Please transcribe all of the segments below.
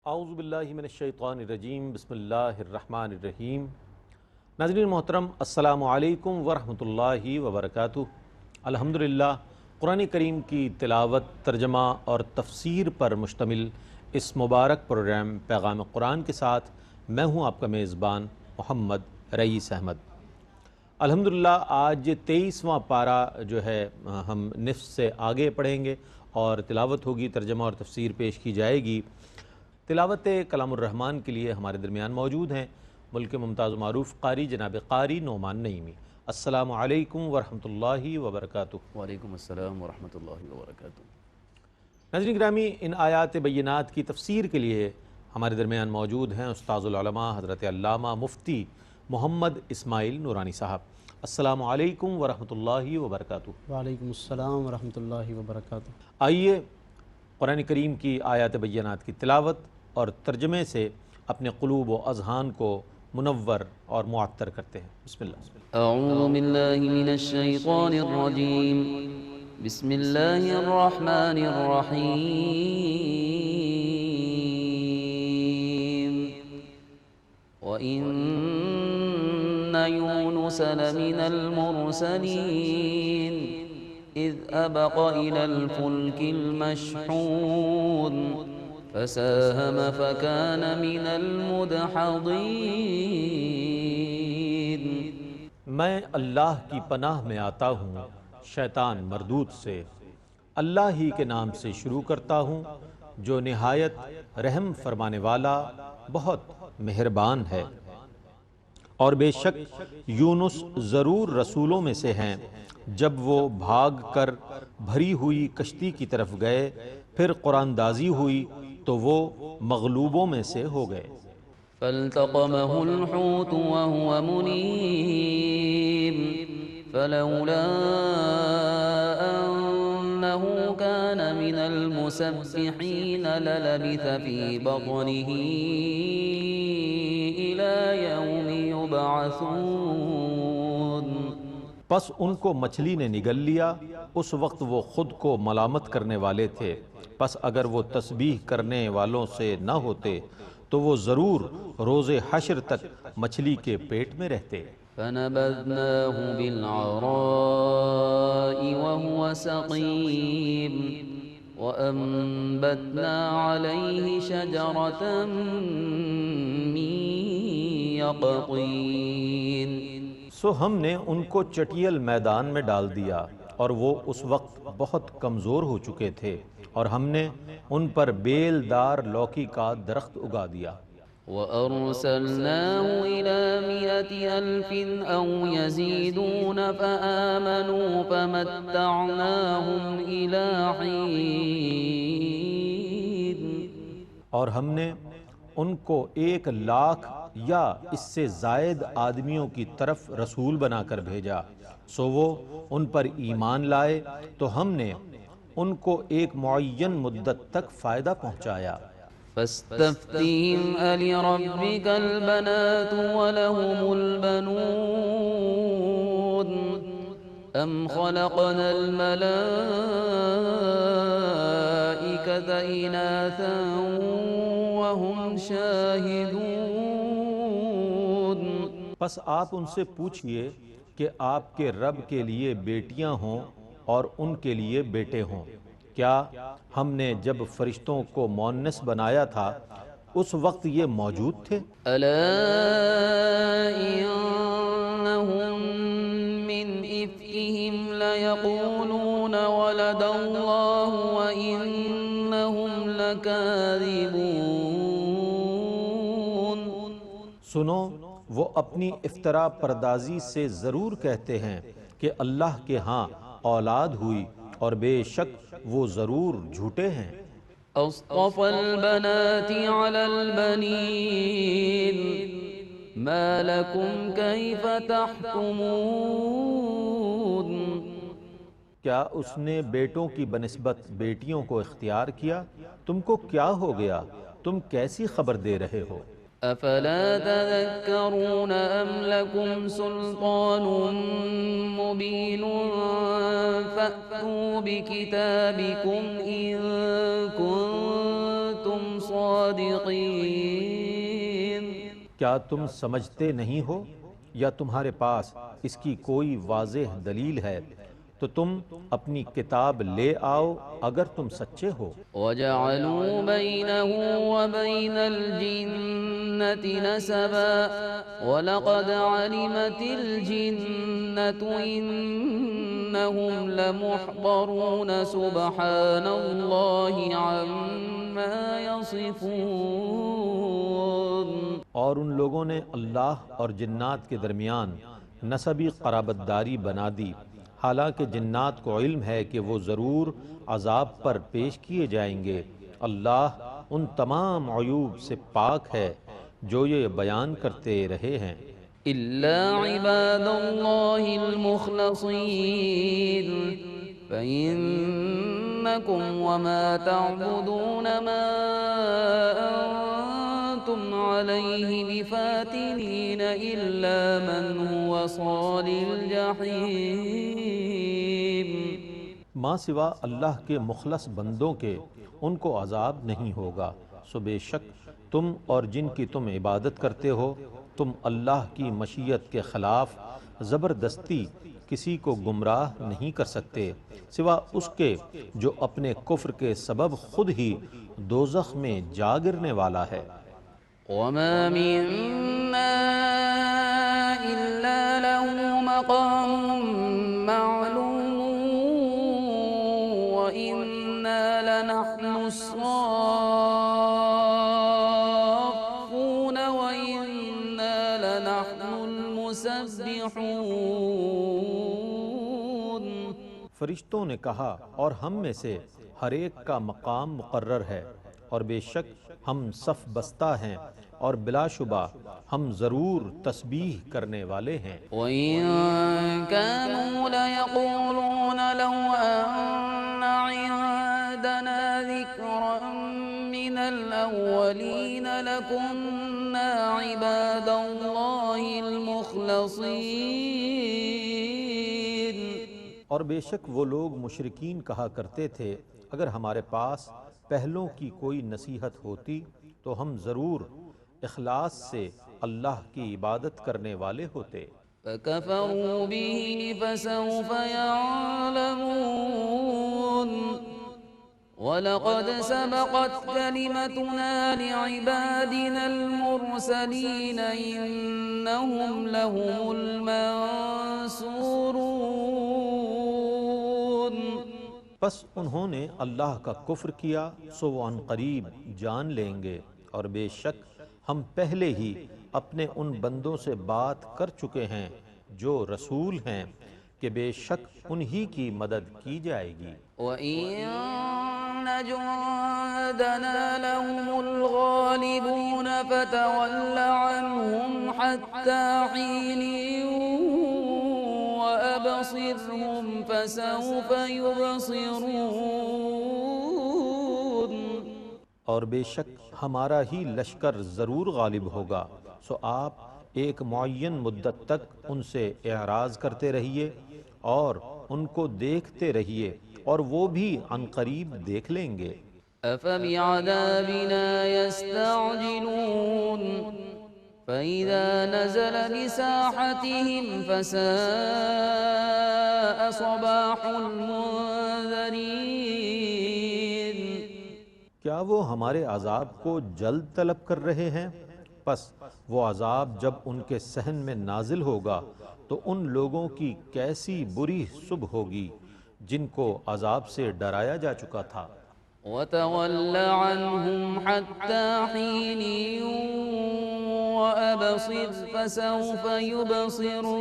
اعوذ باللہ من الشیطان الرجیم، بسم اللہ الرحمن الرحیم۔ ناظرین محترم، السلام علیکم ورحمۃ اللہ وبرکاتہ۔ الحمدللہ، قرآن کریم کی تلاوت، ترجمہ اور تفسیر پر مشتمل اس مبارک پروگرام پیغام قرآن کے ساتھ میں ہوں آپ کا میزبان محمد رئیس احمد۔ الحمدللہ آج 23واں پارہ جو ہے ہم نصف سے آگے پڑھیں گے اور تلاوت ہوگی، ترجمہ اور تفسیر پیش کی جائے گی۔ تلاوت کلام الرحمن کے لیے ہمارے درمیان موجود ہیں ملک ممتاز و معروف قاری جناب قاری نعمان نعیمی۔ السلام علیکم ورحمۃ اللہ وبرکاتہ۔ وعلیکم السلام ورحمۃ اللہ وبرکاتہ۔ ناظرین گرامی، ان آیات بینات کی تفسیر کے لیے ہمارے درمیان موجود ہیں استاذ العلماء حضرت علامہ مفتی محمد اسماعیل نورانی صاحب۔ السلام علیکم ورحمۃ اللہ وبرکاتہ۔ وعلیکم السلام ورحمۃ اللہ وبرکاتہ۔ آئیے قرآن کریم کی آیات بینات کی تلاوت اور ترجمے سے اپنے قلوب و اذہان کو منور اور معطر کرتے ہیں۔ بسم اللہ۔ اعوذ باللہ من الشیطان الرجیم، بسم اللہ الرحمن الرحیم۔ وَإِنَّ يُونُسَ لَمِنَ الْمُرْسَلِينَ إِذْ أَبَقَ إِلَى الْفُلْكِ الْمَشْحُونِ فَسَاهَمَ فَكَانَ مِنَ الْمُدْحَضِينَ۔ میں اللہ کی پناہ میں آتا ہوں شیطان مردود سے۔ اللہ ہی کے نام سے شروع کرتا ہوں جو نہایت رحم فرمانے والا بہت مہربان ہے۔ اور بے شک یونس ضرور رسولوں میں سے ہیں، جب وہ بھاگ کر بھری ہوئی کشتی کی طرف گئے، پھر قرآن دازی ہوئی تو وہ مغلوبوں میں سے ہو گئے۔ فالتقمه الحوت وهو مليم فلولا أنه كان من المسبحين للبث في بطنه إلى يوم يبعثون۔ پس ان کو مچھلی نے نگل لیا، اس وقت وہ خود کو ملامت کرنے والے تھے، پس اگر وہ تسبیح کرنے والوں سے نہ ہوتے تو وہ ضرور روز حشر تک مچھلی کے پیٹ میں رہتے۔ فنبذناه بالعراء وهو سقيم وأنبتنا عليه شجرة من يقطين۔ سو ہم نے ان کو چٹیل میدان میں ڈال دیا اور وہ اس وقت بہت کمزور ہو چکے تھے، اور ہم نے ان پر بیل دار لوکی کا درخت اگا دیا۔ وَأَرْسَلْنَاهُ إِلَى 100,000 أَوْ يَزِيدُونَ فَآمَنُوا فَمَتَّعْنَاهُمْ إِلَى حِينٍ۔ اور ہم نے ان کو 1,00,000 یا اس سے زائد آدمیوں کی طرف رسول بنا کر بھیجا، سو وہ ان پر ایمان لائے تو ہم نے ان کو ایک معین مدت تک فائدہ پہنچایا۔ فاستفتهم ألربك البنات ولهم البنون أم خلقنا الملائكة إناثا وهم شاهدون۔ پس آپ ان سے پوچھئے کہ آپ کے رب کے لیے بیٹیاں ہوں اور ان کے لیے بیٹے ہوں، کیا ہم نے جب فرشتوں کو مؤنث بنایا تھا اس وقت یہ موجود تھے؟ ألا إنهم من إفكهم ليقولون ولد الله وإنهم لكاذبون۔ سنو، وہ اپنی افترا پردازی سے ضرور کہتے ہیں کہ اللہ کے ہاں اولاد ہوئی، اور بے شک وہ ضرور جھوٹے ہیں۔ أصطفى البنات على البنين ما لكم كيف تحكمون۔ کیا اس نے بیٹوں کی بنسبت بیٹیوں کو اختیار کیا؟ تم کو کیا ہو گیا؟ تم کیسی خبر دے رہے ہو؟ أفلا تذكرون أم لكم سلطان مبين فأتوا بكتابكم إن كنتم صادقين۔ الصادقين کیا تم سمجھتے نہیں ہو یا تمہارے پاس اس کی کوئی واضح دلیل ہے تو تم اپنی کتاب لے آؤ اگر تم سچے ہو۔ وجعلوا بينه وبين الجنة نسبا ولقد علمت الجنة إنهم لمحضرون سبحان الله عما يصفون۔ اور ان لوگوں نے اللہ اور جنات کے درمیان نسبی قرابت داری بنا دی، حالانکہ جنات کو علم ہے کہ وہ ضرور عذاب پر پیش کیے جائیں گے۔ اللہ ان تمام عیوب سے پاک ہے جو یہ بیان کرتے رہے ہیں۔ إلا عباد الله المخلصين فإنكم وما تعبدون ما أنتم عليه بفاتنين إلا من هو صال الجحيم۔ ماں سوا اللہ کے مخلص بندوں کے ان کو عذاب نہیں ہوگا، سو بے شک تم اور جن کی تم عبادت کرتے ہو تم اللہ کی مشیت کے خلاف زبردستی کسی کو گمراہ نہیں کر سکتے سوا اس کے جو اپنے کفر کے سبب خود ہی دوزخ میں جا گرنے والا ہے۔ وما منا إلا له مقام معلوم وإنا لنحن الصافون وإنا لنحن المسبحون۔ فرشتوں نے کہا اور ہم میں سے ہر ایک کا مقام مقرر ہے، اور بے شک ہم صف بستہ ہیں اور بلا شبہ ہم ضرور تسبیح کرنے والے ہیں۔ وَإِن كَانُوا لَيَقُولُونَ لَوْ أَنَّ عِندَنَا ذِكْرًا مِّنَ الْأَوَّلِينَ لَكُنَّا عِبَادَ اللَّهِ الْمُخْلَصِينَ۔ اور بے شک وہ لوگ مشرکین کہا کرتے تھے اگر ہمارے پاس پہلوں کی کوئی نصیحت ہوتی تو ہم ضرور اخلاص سے اللہ کی عبادت کرنے والے ہوتے۔ فَكَفَرُوا بِهِ فَسَوْفَ يَعْلَمُونَ وَلَقَدْ سَبَقَتْ كَلِمَتُنَا لِعِبَادِنَا الْمُرْسَلِينَ إِنَّهُمْ لَهُمُ الْمَنصُورُونَ۔ پس انہوں نے اللہ کا کفر کیا سو وہ عنقریب جان لیں گے، اور بے شک ہم پہلے ہی اپنے ان بندوں سے بات کر چکے ہیں جو رسول ہیں کہ بے شک انہی کی مدد کی جائے گی۔ وَإِنَّ جُندَنَا لَهُمُ الْغَالِبُونَ فَتَوَلَّ عَنْهُمْ حَتَّى حِينٍ وَأَبْصِرْهُمْ فَسَوْفَ يُبْصِرُونَ۔ اور بے شک ہمارا ہی لشکر ضرور غالب ہوگا، سو آپ ایک معین مدت تک ان سے اعراض کرتے رہیے اور ان کو دیکھتے رہیے، اور وہ بھی عنقریب دیکھ لیں گے۔ أَفَبِعَذَابِنَا يَسْتَعْجِلُونَ فَإِذَا نَزَلَ بِسَاحَتِهِمْ فَسَاءَ صَبَاحُ الْمُنذَرِينَ۔ کیا وہ ہمارے عذاب کو جلد طلب کر رہے ہیں؟ پس وہ عذاب جب ان کے صحن میں نازل ہوگا تو ان لوگوں کی کیسی بری صبح ہوگی جن کو عذاب سے ڈرایا جا چکا تھا۔ وَتَوَلَّ عَنْهُمْ حَتَّى حِينٍ وَأَبْصِرْ فَسَوْفَ يُبْصِرُونَ۔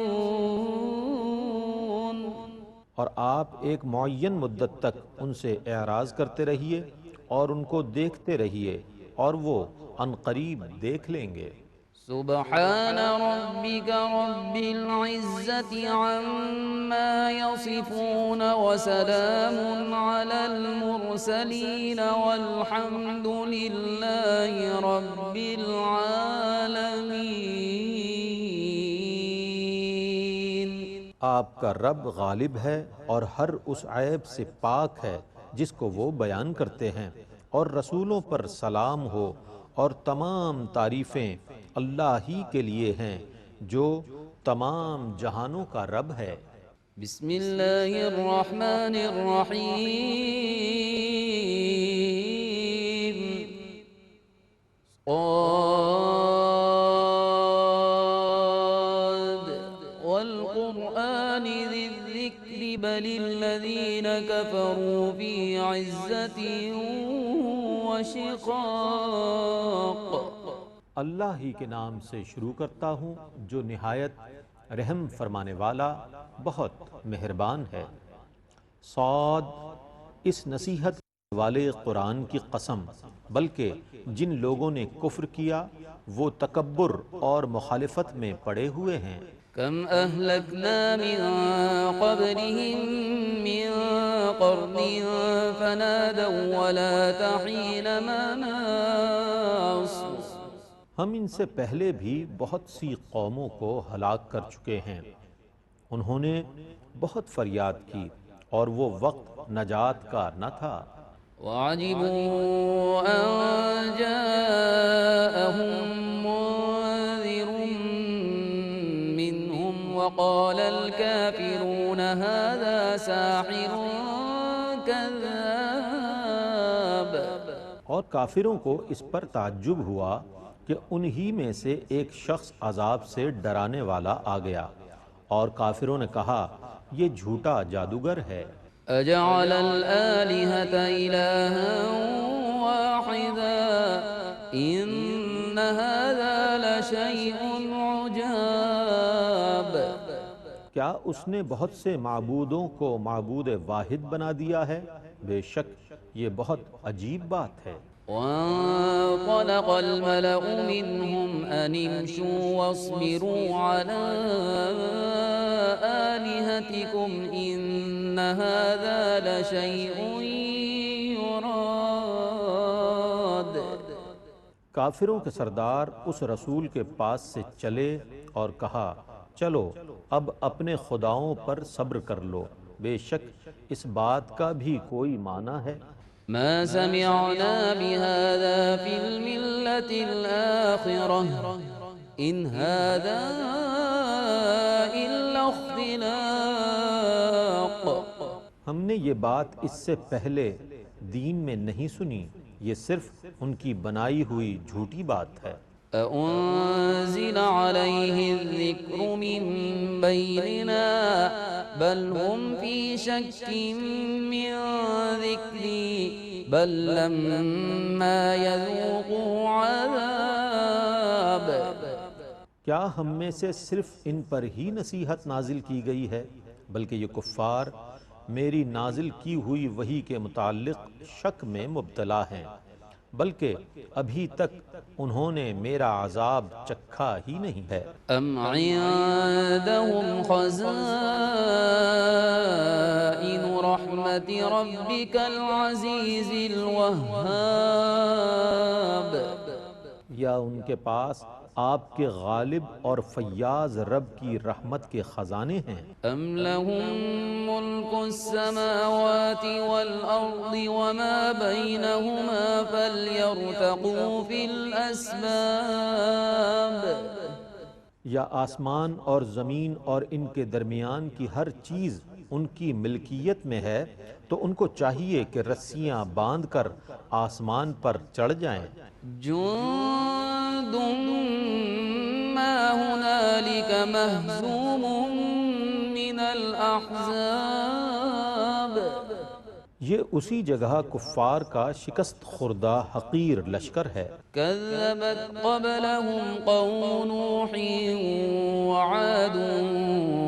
اور آپ ایک معین مدت تک ان سے اعراض کرتے رہیے اور ان کو دیکھتے رہیے، اور وہ عنقریب دیکھ لیں گے۔ سبحان ربك رب العزة عما يصفون وسلام على المرسلين والحمد لله رب العالمين۔ آپ کا رب غالب ہے اور ہر اس عیب سے پاک ہے جس کو وہ بیان کرتے ہیں، اور رسولوں پر سلام ہو اور تمام تعریفیں اللہ ہی کے لیے ہیں جو تمام جہانوں کا رب ہے۔ بسم اللہ الرحمن الرحیم صاد والقرآن ذی الذکر بل الذین کفروا فی عزت وشقاق۔ اللہ ہی کے نام سے شروع کرتا ہوں جو نہایت رحم فرمانے والا بہت مہربان ہے۔ صاد، اس نصیحت والے قرآن کی قسم، بلکہ جن لوگوں نے کفر کیا وہ تکبر اور مخالفت میں پڑے ہوئے ہیں۔ کم اہلکنا من قبلہم من قرن فنادوا ولا تحین مناص۔ ہم ان سے پہلے بھی بہت سی قوموں کو ہلاک کر چکے ہیں، انہوں نے بہت فریاد کی اور وہ وقت نجات کا نہ تھا۔ وعجبوا ان جاءهم منذر منهم وقال الكافرون هذا ساحر كذاب۔ اور کافروں کو اس پر تعجب ہوا کہ انہی میں سے ایک شخص عذاب سے ڈرانے والا آ گیا، اور کافروں نے کہا یہ جھوٹا جادوگر ہے۔ اجعل الآلہۃ الہا واحدا ان ھذا لشیء عجاب۔ کیا اس نے بہت سے معبودوں کو معبود واحد بنا دیا ہے؟ بے شک یہ بہت عجیب بات ہے۔ وانطلق الملأ منهم ان امشوا واصبروا على آلهتكم ان هذا لشيء يراد۔ کافروں کے سردار اس رسول کے پاس سے چلے اور کہا چلو اب اپنے خداؤں پر صبر کر لو، بے شک اس بات کا بھی کوئی معنی ہے۔ ما سمعنا بهذا في الملة الآخرة إن هذا إلا اختلاق۔ ہم نے یہ بات اس سے پہلے دین میں نہیں سنی، یہ صرف ان کی بنائی ہوئی جھوٹی بات ہے۔ أأنزل عليه الذكر من بيننا بل هم في شك من ذكري بل لما يذوقوا عذاب۔ کیا ہم میں سے صرف ان پر ہی نصیحت نازل کی گئی ہے؟ بلکہ یہ کفار میری نازل کی ہوئی وحی کے متعلق شک میں مبتلا ہیں، بلکہ ابھی تک انہوں نے میرا عذاب چکھا ہی نہیں ہے۔ ام عندهم خزائن رحمت ربك العزیز الوہاب۔ یا ان کے پاس آپ کے غالب اور فیاض رب کی رحمت کے خزانے ہیں۔ ام لهم ملک السماوات والارض وما بینہما فلیرتقوا فی الاسباب۔ یا آسمان اور زمین اور ان کے درمیان کی ہر چیز ان کی ملکیت میں ہے، تو ان کو چاہیے کہ رسیاں باندھ کر آسمان پر چڑھ جائیں۔ جند ما هنالك مهزوم من الاحزاب۔ یہ اسی جگہ کفار کا شکست خوردہ حقیر لشکر ہے۔ كذبت قبلهم قوم نوح وعاد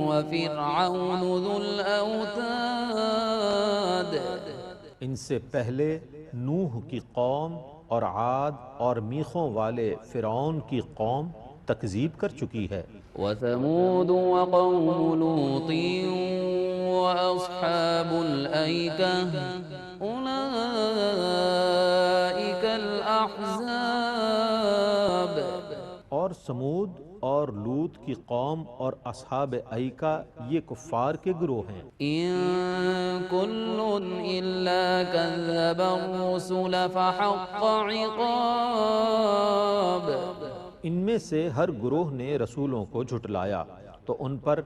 وفرعون ذو الاوتاد۔ ان سے پہلے نوح کی قوم اور عاد اور میخوں والے فرعون کی قوم تکذیب کر چکی ہے۔ وثمود وقوم لوط واصحاب الایکہ اولئک الاحزاب۔ اور اور سمود اور لوط کی قوم اور اصحاب ایکا یہ کفار کے گروہ ہیں۔ إن كل إلا كذب الرسل فحق عقاب ان میں سے ہر گروہ نے رسولوں کو جھٹلایا تو ان پر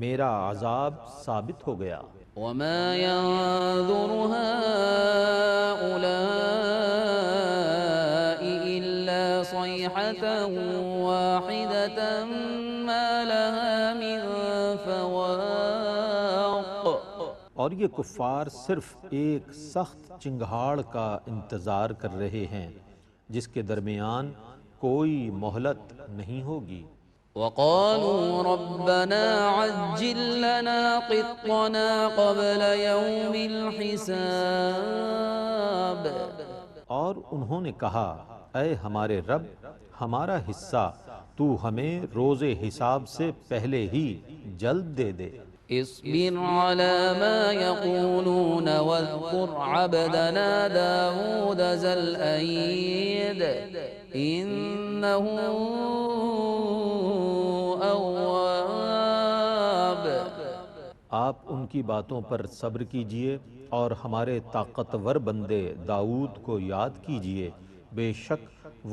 میرا عذاب ثابت ہو گیا۔ وما ينظر هؤلاء إلا صيحة واحدة ما لها من فواق اور یہ کفار صرف ایک سخت چنگھاڑ کا انتظار کر رہے ہیں جس کے درمیان کوئی مہلت نہیں ہوگی۔ وقالوا ربنا عجل لنا قطنا قبل يوم الحساب اور انہوں نے کہا اے ہمارے رب ہمارا حصہ تو ہمیں روز حساب سے پہلے ہی جلد دے دے۔ اصبر على ما يقولون واذكر عبدنا داود ذا الأيد إنه أواب آپ ان کی باتوں پر صبر کیجئے اور ہمارے طاقتور بندے داؤد کو یاد کیجئے، بے شک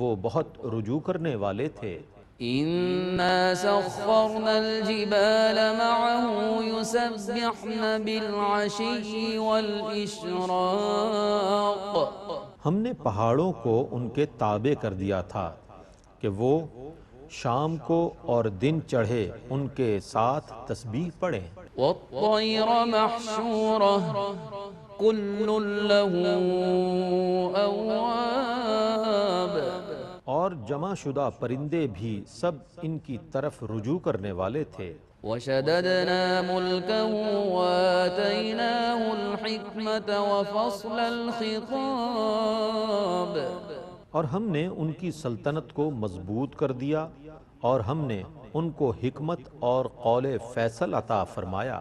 وہ بہت رجوع کرنے والے تھے۔ إنا سخرنا الجبال معه يسبحن بالعشي والإشراق ہم نے پہاڑوں کو ان کے تابع کر دیا تھا کہ وہ شام کو اور دن چڑھے ان کے ساتھ تسبیح پڑھیں۔ والطير محشورة كل له أواب اور جمع شدہ پرندے بھی سب ان کی طرف رجوع کرنے والے تھے۔ وشددنا ملكه وآتيناه الحكمة وفصل الخطاب اور ہم نے ان کی سلطنت کو مضبوط کر دیا اور ہم نے ان کو حکمت اور قول فیصل عطا فرمایا۔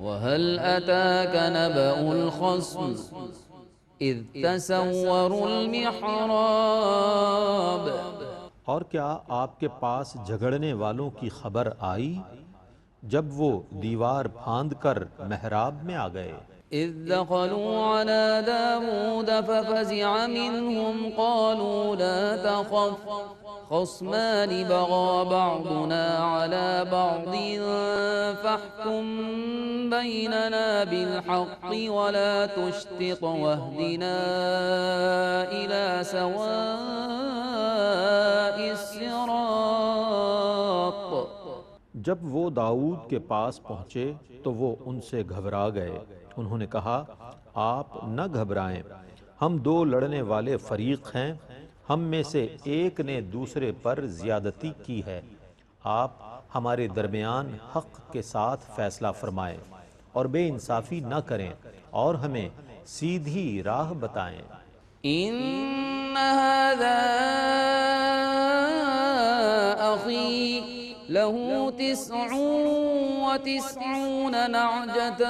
وهل أتاك نبأ الخصم إذ تسوروا المحراب اور کیا آپ کے پاس جھگڑنے والوں کی خبر آئی جب وہ دیوار پھاند کر محراب میں آ گئے؟ إذ دخلوا على داود ففزع منهم قالوا لا تخف خصمان بغى بعضنا على بعض فاحكم بيننا بالحق ولا تشطط واهدنا إلى سواء الصراط جب وہ داؤد کے پاس پہنچے تو وہ ان سے گھبرا گئے۔ انہوں نے کہا آپ نہ گھبرائیں، ہم دو لڑنے والے فریق ہیں، ہم میں سے ایک نے دوسرے پر زیادتی کی ہے، آپ ہمارے درمیان حق کے ساتھ فیصلہ فرمائیں اور بے انصافی نہ کریں اور ہمیں سیدھی راہ بتائیں۔ إن هذا أخي له 99 نعجة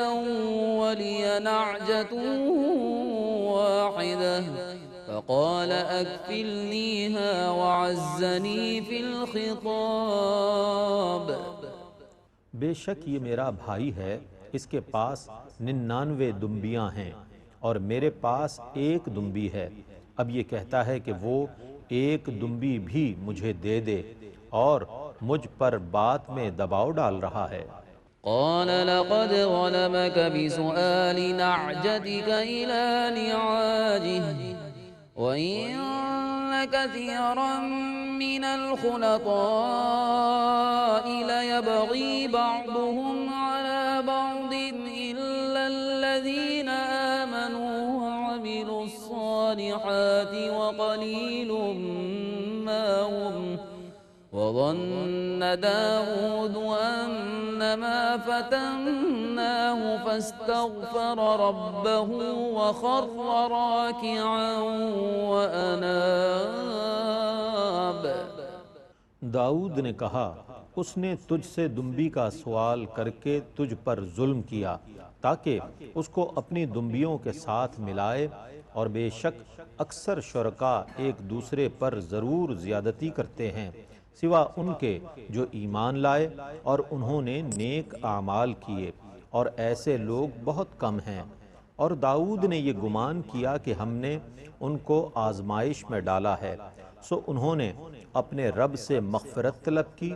ولي نعجة واحدة فقال أكفلنيها وعزني في الخطاب بے شک یہ میرا بھائی ہے، اس کے پاس 99 دمبیاں ہیں اور میرے پاس ایک دمبی ہے، اب یہ کہتا ہے کہ وہ ایک دمبی بھی مجھے دے دے اور مجھ پر بات میں دباؤ ڈال رہا ہے۔ قال لقد ظلمك بسؤال نعجتك إلى نعاجه وإن كثيرا من الخلطاء ليبغي بعضهم على بعض إلا الذين آمنوا وعملوا الصالحات وقليل ما هم وظن داود أنما فتناه فاستغفر ربه وخر راكعا وأناب داؤد نے کہا اس نے تجھ سے دمبی کا سوال کر کے تجھ پر ظلم کیا تاکہ اس کو اپنی دمبیوں کے ساتھ ملائے، اور بے شک اکثر شرکاء ایک دوسرے پر ضرور زیادتی کرتے ہیں سوا ان کے جو ایمان لائے اور انہوں نے نیک اعمال کیے، اور ایسے لوگ بہت کم ہیں۔ اور داؤد نے یہ گمان کیا کہ ہم نے ان کو آزمائش میں ڈالا ہے، سو انہوں نے اپنے رب سے مغفرت طلب کی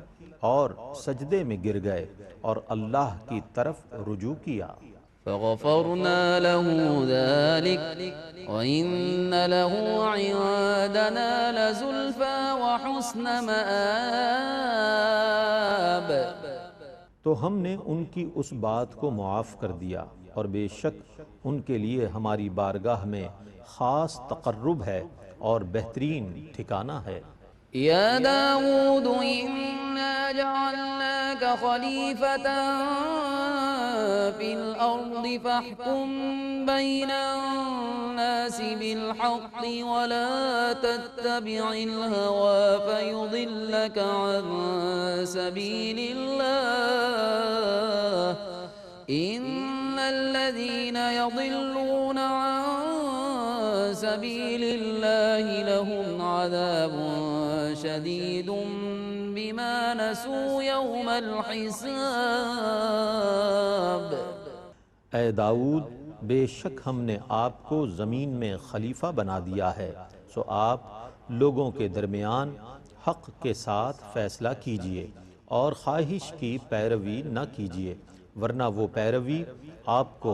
اور سجدے میں گر گئے اور اللہ کی طرف رجوع کیا۔ فغفرنا له ذلك وإن له عندنا لزلفى وحسن مآب۔ تو ہم نے ان کی اس بات کو معاف کر دیا، اور بے شک ان کے لیے ہماری بارگاہ میں خاص تقرب ہے اور بہترین ٹھکانہ ہے۔ يا داود إنا جعلناك خليفة في الأرض فاحكم بين الناس بالحق ولا تتبع الهوى فيضلك عن سبيل الله إن الذين يضلون عن سبيل الله لهم عذاب شدید بما نسوا یوم الحساب۔ اے داؤد، بے شک ہم نے آپ کو زمین میں خلیفہ بنا دیا ہے، سو آپ لوگوں کے درمیان حق کے ساتھ فیصلہ کیجئے اور خواہش کی پیروی نہ کیجئے، ورنہ وہ پیروی آپ کو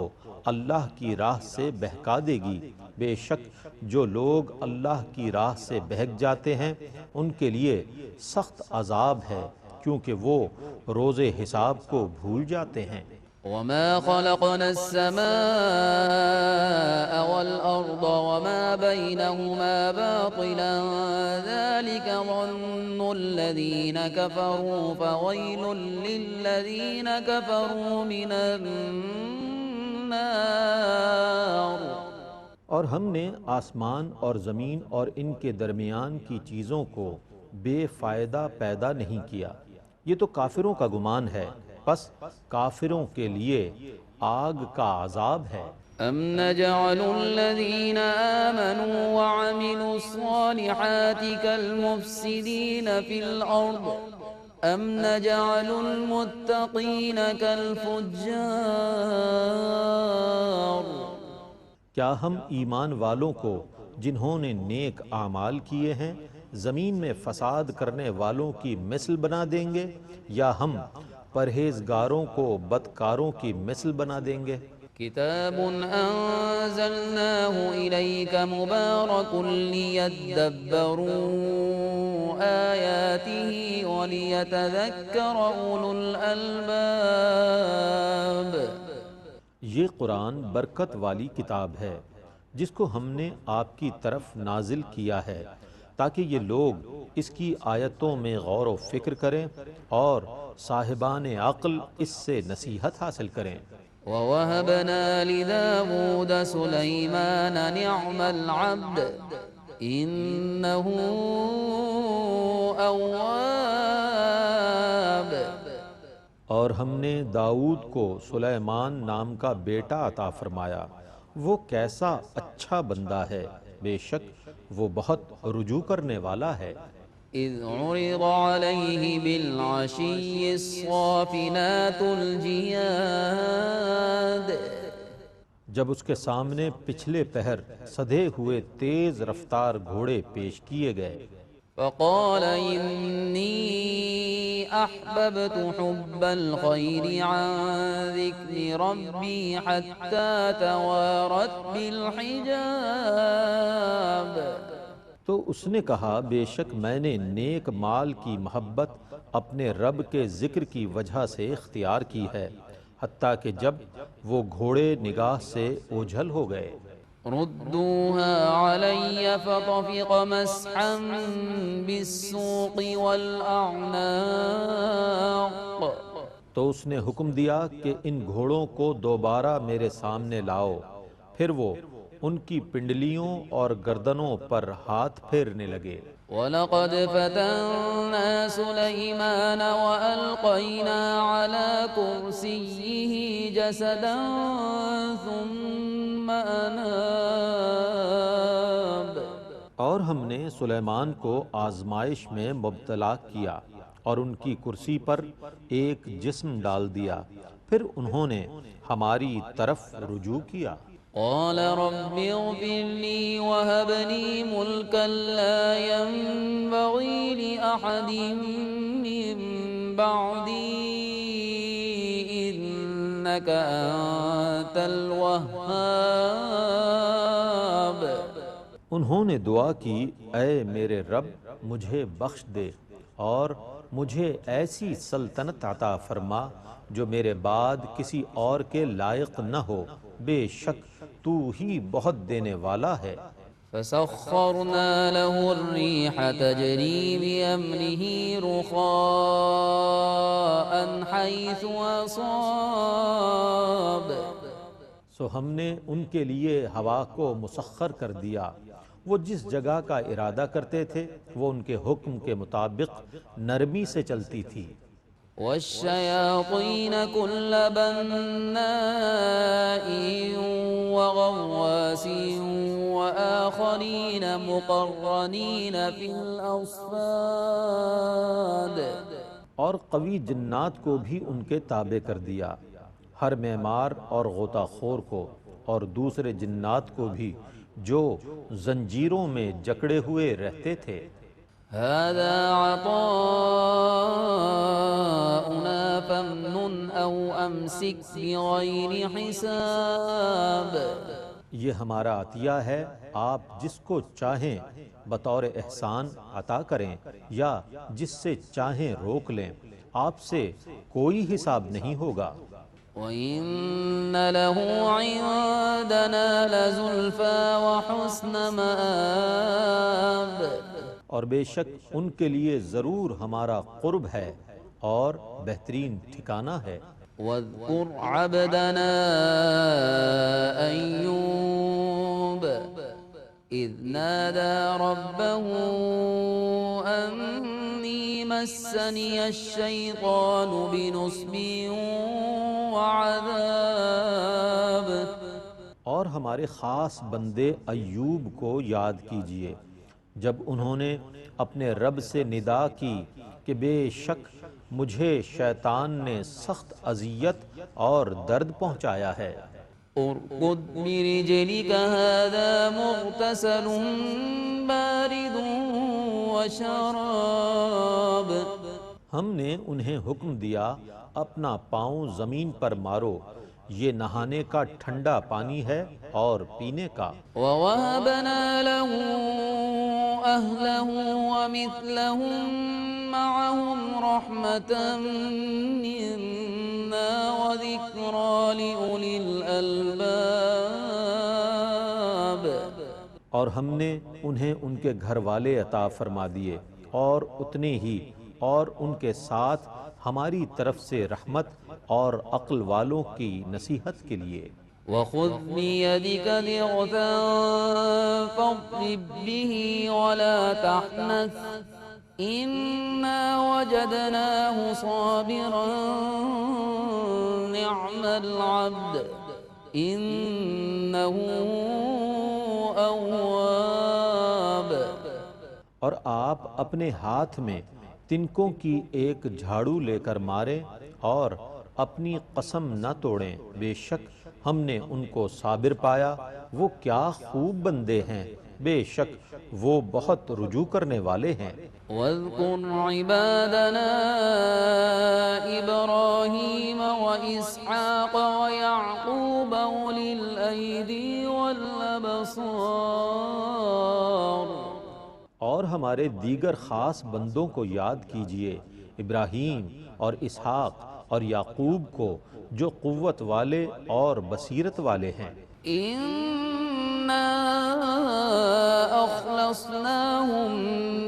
اللہ کی راہ سے بہکا دے گی۔ بے شک جو لوگ اللہ کی راہ سے بہک جاتے ہیں ان کے لیے سخت عذاب ہے، کیونکہ وہ روز حساب کو بھول جاتے ہیں۔ وما خلقنا السماء والأرض وما بينهما باطلا ذلك ظن الذين كفروا فويل للذين كفروا من النار۔ اور ہم نے آسمان اور زمین اور ان کے درمیان کی چیزوں کو بے فائدہ پیدا نہیں کیا، یہ تو کافروں کا گمان ہے، پس کافروں کے لیے آگ کا عذاب ہے۔ ام نجعل الذین آمنوا وعملوا الصالحات کالمفسدین فی الارض ام نجعل المتقین کالفجار۔ کیا ہم ایمان والوں کو جنہوں نے نیک اعمال کیے ہیں زمین میں فساد کرنے والوں کی مثل بنا دیں گے، یا ہم پرہیزگاروں کو بدکاروں کی مثل بنا دیں گے؟ کتاب انزلناہ الیک مبارک لیدبروا آیاتہ ولیتذکر اولو الالباب۔ یہ قرآن برکت والی کتاب ہے جس کو ہم نے آپ کی طرف نازل کیا ہے تاکہ یہ لوگ اس کی آیتوں میں غور و فکر کریں اور صاحبان عقل اس سے نصیحت حاصل کریں۔ وَوَهَبْنَا لِدَاوُودَ سُلَيْمَانَ نِعْمَ الْعَبْدِ إِنَّهُ أَوَّابٌ۔ اور ہم نے داؤد کو سلیمان نام کا بیٹا عطا فرمایا، وہ کیسا اچھا بندہ ہے، بے شک وہ بہت رجوع کرنے والا ہے۔ اذ عرض علیہ بالعشی الصافنات الجیاد۔ جب اس کے سامنے پچھلے پہر سدھے ہوئے تیز رفتار گھوڑے پیش کیے گئے۔ فقال انی احببت حب الخیر عن ذکر ربی حتی توارت بالحجاب۔ تو اس نے کہا، بے شک میں نے نیک مال کی محبت اپنے رب کے ذکر کی وجہ سے اختیار کی ہے، حتیٰ کہ جب وہ گھوڑے نگاہ سے اوجھل ہو گئے۔ ردوها علی فطفق مسحا بالسوق والاعناق۔ تو اس نے حکم دیا کہ ان گھوڑوں کو دوبارہ میرے سامنے لاؤ، پھر وہ ان کی پنڈلیوں اور گردنوں پر ہاتھ پھیرنے لگے۔ وَلَقَدْ فَتَنَّا سُلَيْمَانَ وَأَلْقَيْنَا عَلَى كُرْسِيِّهِ جَسَدًا ثُمَّ أَنَابَ۔ اور ہم نے سلیمان کو آزمائش میں مبتلا کیا اور ان کی کرسی پر ایک جسم ڈال دیا، پھر انہوں نے ہماری طرف رجوع کیا۔ قال رب اغفر لي وهب لي ملكا لا ينبغي لأحد من بعدي إنك أنت الوهاب۔ انہوں نے دعا کی، اے میرے رب مجھے بخش دے اور مجھے ایسی سلطنت عطا فرما جو میرے بعد کسی اور کے لائق نہ ہو، بے شک تو ہی بہت دینے والا ہے۔ فسخرنا له الريح تجري بأمره رخاء حيث أصاب۔ سو ہم نے ان کے لیے ہوا کو مسخر کر دیا، وہ جس جگہ کا ارادہ کرتے تھے وہ ان کے حکم کے مطابق نرمی سے چلتی تھی۔ والشياطين كل بناء وغواص وآخرين مقرنين في الأصفاد۔ اور قوی جنات کو بھی ان کے تابع کر دیا، ہر معمار اور غوطہ خور کو، اور دوسرے جنات کو بھی جو زنجیروں میں جکڑے ہوئے رہتے تھے۔ هذا عطاؤنا فامنن أو أمسك بغير حساب۔ یہ ہمارا عطیہ ہے، آپ جس کو چاہیں بطور احسان عطا کریں یا جس سے چاہیں روک لیں، آپ سے کوئی حساب نہیں ہوگا۔ وَإِنَّ لَهُ عِندَنَا لَزُلْفَىٰ وَحُسْنَ مَآبٍ۔ اور بے شک ان کے لیے ضرور ہمارا قرب ہے اور بہترین ٹھکانہ ہے۔ وَاذْكُرْ عَبْدَنَا أَيُّوبَ إِذْ نَادَىٰ رَبَّهُ أَنِّي مَسَّنِيَ الشَّيْطَانُ بِنُصْبٍ وَعَذَابٍ۔ اور ہمارے خاص بندے ایوب کو یاد کیجئے جب انہوں نے اپنے رب سے ندا کی کہ بے شک مجھے شیطان نے سخت اذیت اور درد پہنچایا ہے۔ اركض برجلك هذا مغتسل بارد وشراب۔ ہم نے انہیں حکم دیا اپنا پاؤں زمین پر مارو، یہ نہانے کا ٹھنڈا پانی ہے اور پینے کا۔ وَوَهَبْنَا لَهُ أَهْلَهُ وَمِثْلَهُم مَّعَهُمْ رَحْمَةً مِّنَّا وَذِكْرَىٰ لِأُولِي الْأَلْبَابِ۔ اور ہم نے انہیں ان کے گھر والے عطا فرما دیے، اور اتنے ہی اور ان کے ساتھ ہماری طرف سے رحمت اور عقل والوں کی نصیحت کے لیے۔ وَخُذْ بِيَدِكَ ضِغْثًا فَاضْرِب بِّهِ وَلَا تَحْنَثْ إِنَّا وَجَدْنَاهُ صَابِرًا نِّعْمَ الْعَبْدُ إِنَّهُ أَوَّابٌ۔ اور آپ اپنے ہاتھ میں تنکوں کی ایک جھاڑو لے کر ماریں اور اپنی قسم نہ توڑیں، بے شک ہم نے ان کو صابر پایا، وہ کیا خوب بندے ہیں، بے شک وہ بہت رجوع کرنے والے ہیں۔ واذكر عبادنا إبراهيم وإسحاق ويعقوب أولي الأيدي والأبصار۔ اور ہمارے دیگر خاص بندوں کو یاد کیجئے، ابراہیم اور اسحاق اور یعقوب کو جو قوت والے اور بصیرت والے ہیں۔ إنا أخلصناهم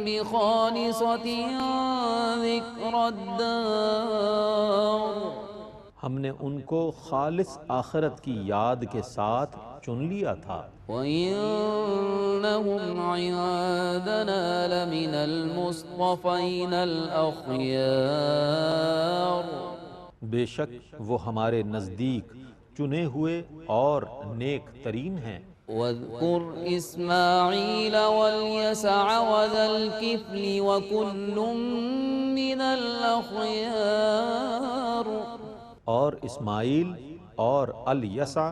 بخالصة ذكر الدار۔ ہم نے ان کو خالص آخرت کی یاد کے ساتھ چن لیا تھا۔ وَإِنَّهُمْ عِندَنَا لَمِنَ الْمُصْطَفَيْنَ الْأَخْيَارِ۔ بے شک وہ ہمارے نزدیک چنے ہوئے اور نیک ترین ہیں۔ وَاذْكُرْ إِسْمَاعِيلَ وَالْيَسَعَ وَذَا الْكِفْلِ وَكُلٌّ مِّنَ الْأَخْيَارِ۔ اور اسماعیل اور الیسع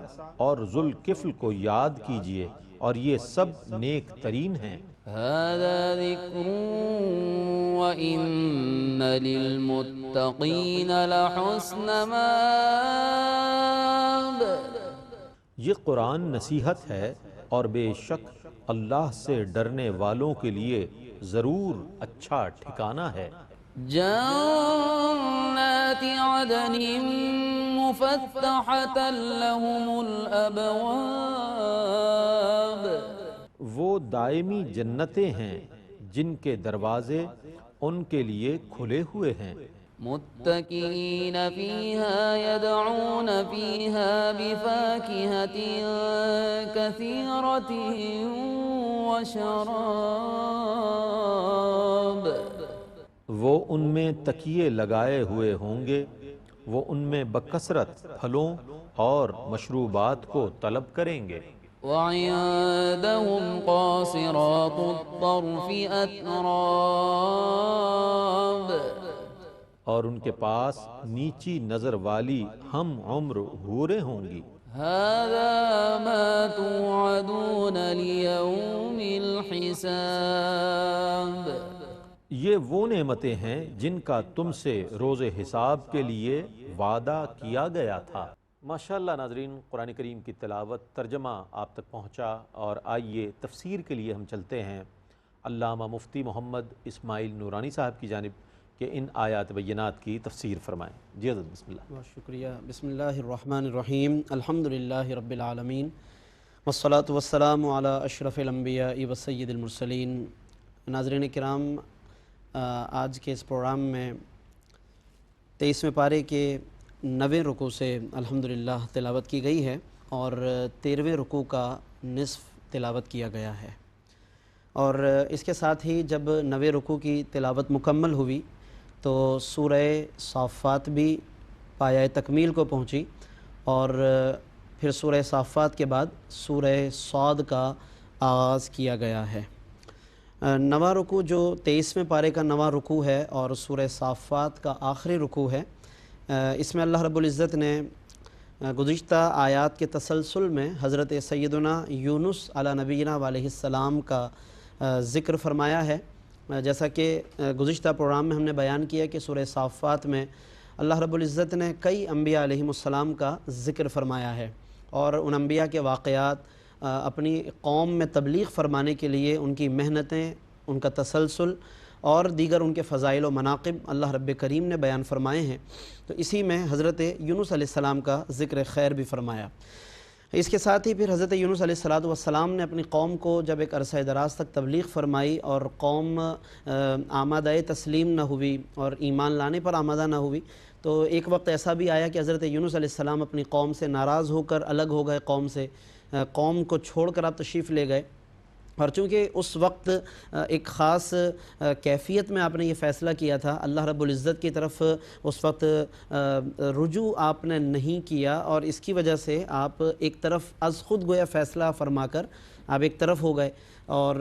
اور ذوالکفل کو یاد کیجئے، اور یہ سب نیک ترین ہیں۔ هَذَا ذِكْرٌ وَإِنَّ لِلْمُتَّقِينَ لَحُسْنَ مَآبٍ۔ یہ قرآن نصیحت ہے، اور بے شک اللہ سے ڈرنے والوں کے لیے ضرور اچھا ٹھکانہ ہے۔ جنات عدن مفتحة لهم الأبواب۔ وہ دائمی جنتیں ہیں جن کے دروازے ان کے لیے کھلے ہوئے ہیں۔ متكئين فيها يدعون فيها بفاكهة كثيرة وشراب۔ وہ ان میں تکیے لگائے ہوئے ہوں گے، وہ ان میں بکثرت پھلوں اور مشروبات کو طلب کریں گے۔ وعندهم قاصرات الطرف أتراب۔ اور ان کے پاس نیچی نظر والی ہم عمر حوریں ہوں گی۔ هذا ما توعدون ليوم الحساب۔ یہ وہ نعمتیں ہیں جن کا تم سے روز حساب کے لیے وعدہ کیا گیا تھا۔ ماشاءاللہ ناظرین، قرآن کریم کی تلاوت ترجمہ آپ تک پہنچا، اور آئیے تفسیر کے لیے ہم چلتے ہیں علامہ مفتی محمد اسماعیل نورانی صاحب کی جانب کہ ان آیات بینات کی تفسیر فرمائیں۔ جی حضرت بسم اللہ۔ بہت شکریہ۔ بسم اللہ الرحمن الرحیم، الحمدللہ رب العالمین، والصلاة والسلام علی اشرف الانبیاء وسید المرسلین۔ ناظرین کرام، آج کے اس پروگرام میں 23ویں پارے کے 9ویں رکوع سے الحمدللہ تلاوت کی گئی ہے، اور 13ویں رکوع کا نصف تلاوت کیا گیا ہے، اور اس کے ساتھ ہی جب 9ویں رکوع کی تلاوت مکمل ہوئی تو سورہ صافات بھی پایہ تکمیل کو پہنچی، اور پھر سورہ صافات کے بعد سورہ صاد کا آغاز کیا گیا ہے۔ 9واں رکوع جو 23ویں پارے کا 9واں رکوع ہے اور سورہ صافات کا آخری رکوع ہے، اس میں اللہ رب العزت نے گزشتہ آیات کے تسلسل میں حضرت سیدنا یونس علی نبینا علیہ السلام کا ذکر فرمایا ہے۔ جیسا کہ گزشتہ پروگرام میں ہم نے بیان کیا کہ سورہ صافات میں اللہ رب العزت نے کئی انبیاء علیہم السلام کا ذکر فرمایا ہے، اور ان انبیاء کے واقعات، اپنی قوم میں تبلیغ فرمانے کے لیے ان کی محنتیں، ان کا تسلسل اور دیگر ان کے فضائل و مناقب اللہ رب کریم نے بیان فرمائے ہیں۔ تو اسی میں حضرت یونس علیہ السلام کا ذکر خیر بھی فرمایا۔ اس کے ساتھ ہی پھر حضرت یونس علیہ السلام نے اپنی قوم کو جب ایک عرصہ دراز تک تبلیغ فرمائی اور قوم آمادہ تسلیم نہ ہوئی اور ایمان لانے پر آمادہ نہ ہوئی، تو ایک وقت ایسا بھی آیا کہ حضرت یونس علیہ السلام اپنی قوم سے ناراض ہو کر الگ ہو گئے، قوم کو چھوڑ کر آپ تشریف لے گئے، اور چونکہ اس وقت ایک خاص کیفیت میں آپ نے یہ فیصلہ کیا تھا، اللہ رب العزت کی طرف اس وقت رجوع آپ نے نہیں کیا، اور اس کی وجہ سے آپ ایک طرف از خود گویا فیصلہ فرما کر آپ ایک طرف ہو گئے، اور